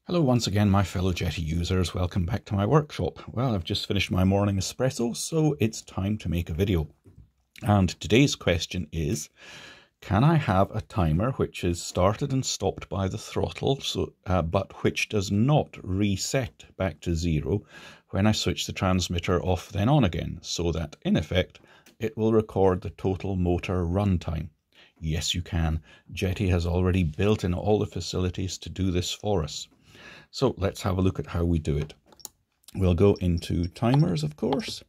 Hello once again, my fellow Jeti users. Welcome back to my workshop. Well, I've just finished my morning espresso, so it's time to make a video. And today's question is, can I have a timer which is started and stopped by the throttle, but which does not reset back to zero when I switch the transmitter off then on again, so that in effect it will record the total motor runtime? Yes, you can. Jeti has already built in all the facilities to do this for us. So let's have a look at how we do it. We'll go into timers, of course.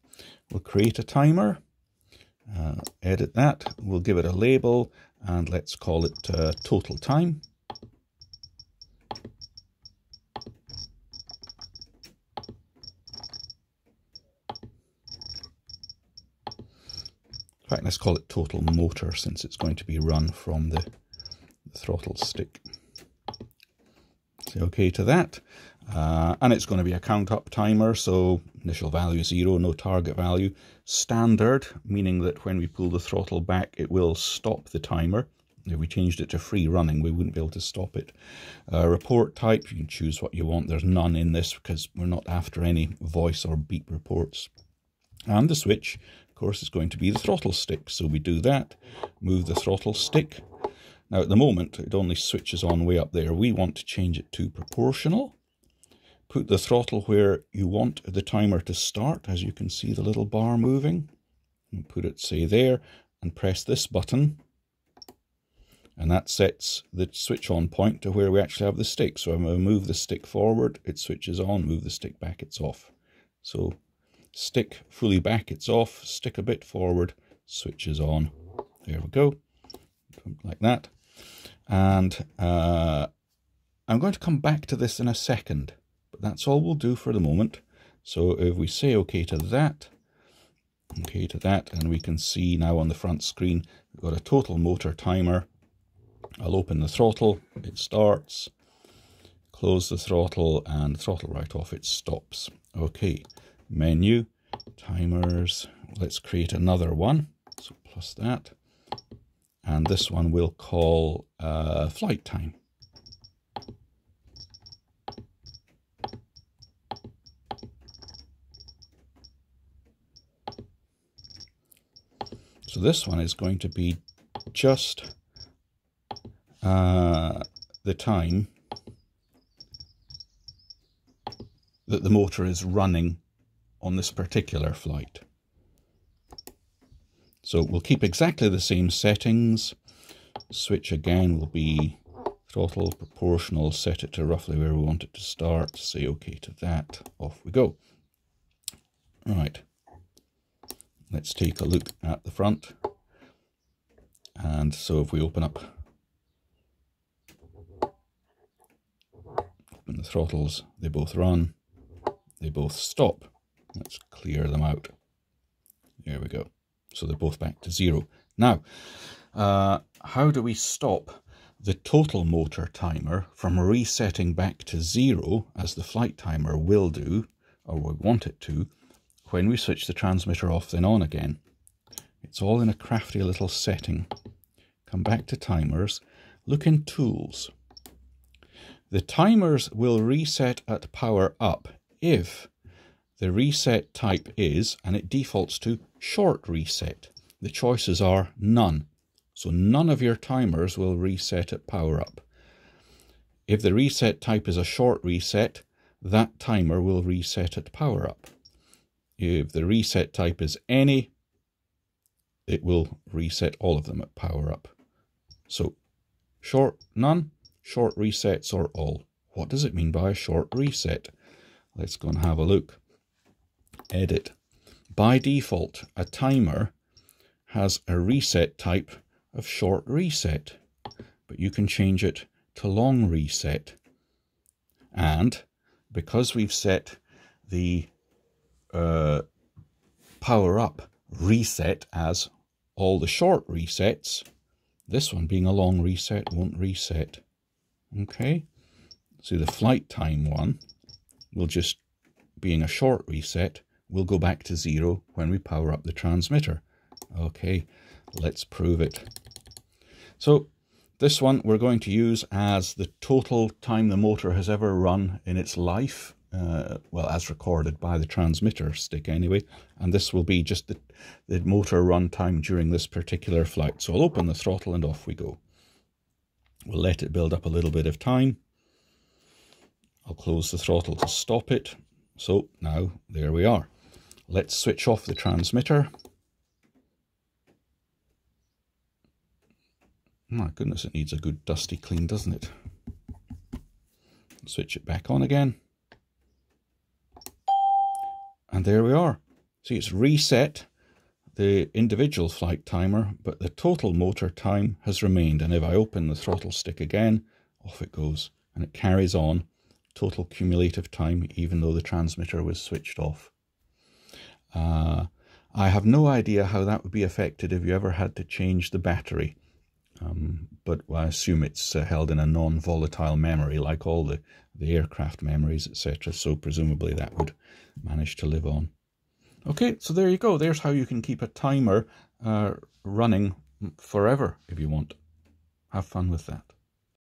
We'll create a timer, edit that. We'll give it a label and let's call it total time. In fact, let's call it total motor since it's going to be run from the throttle stick. Say OK to that, and it's going to be a count up timer, so initial value 0, no target value. Standard, meaning that when we pull the throttle back it will stop the timer. If we changed it to free running we wouldn't be able to stop it. Report type, you can choose what you want. There's none in this because we're not after any voice or beep reports. And the switch, of course, is going to be the throttle stick, so we do that, move the throttle stick. Now at the moment it only switches on way up there. We want to change it to proportional. Put the throttle where you want the timer to start, as you can see the little bar moving. And put it, say, there, and press this button. And that sets the switch on point to where we actually have the stick. So when we move the stick forward, it switches on, move the stick back, it's off. So stick fully back, it's off, stick a bit forward, switches on. There we go, like that. And I'm going to come back to this in a second, but that's all we'll do for the moment. So if we say OK to that, and we can see now on the front screen we've got a total motor timer. I'll open the throttle, it starts, close the throttle, and throttle right off, it stops. OK, menu, timers, let's create another one, so plus that. And this one we'll call flight time. So this one is going to be just the time that the motor is running on this particular flight. So we'll keep exactly the same settings. Switch again will be throttle, proportional, set it to roughly where we want it to start, say OK to that, off we go. Right, let's take a look at the front. And so if we open the throttles, they both run, they both stop. Let's clear them out. There we go. So they're both back to zero. Now, how do we stop the total motor timer from resetting back to zero, as the flight timer will do, or we want it to, when we switch the transmitter off then on again? It's all in a crafty little setting. Come back to timers, look in tools. The timers will reset at power up if the reset type is, and it defaults to, short reset. The choices are none. So none of your timers will reset at power up. If the reset type is a short reset, that timer will reset at power up. If the reset type is any, it will reset all of them at power up. So short, none, short resets, or all. What does it mean by a short reset? Let's go and have a look. Edit. By default, a timer has a reset type of short reset, but you can change it to long reset. And because we've set the power up reset as all the short resets, this one being a long reset won't reset. Okay, so the flight time one will just, being a short reset, will go back to zero when we power up the transmitter. Okay, let's prove it. So This one we're going to use as the total time the motor has ever run in its life, well, as recorded by the transmitter stick anyway, and this will be just the motor run time during this particular flight. So I'll open the throttle and off we go. We'll let it build up a little bit of time. I'll close the throttle to stop it. So now there we are. Let's switch off the transmitter. My goodness, it needs a good dusty clean, doesn't it? Switch it back on again. And there we are. See, it's reset the individual flight timer, but the total motor time has remained. And if I open the throttle stick again, off it goes. And it carries on total cumulative time, even though the transmitter was switched off. I have no idea how that would be affected if you ever had to change the battery. But I assume it's held in a non-volatile memory, like all the aircraft memories, etc. So presumably that would manage to live on. Okay, so there you go. There's how you can keep a timer running forever if you want. Have fun with that.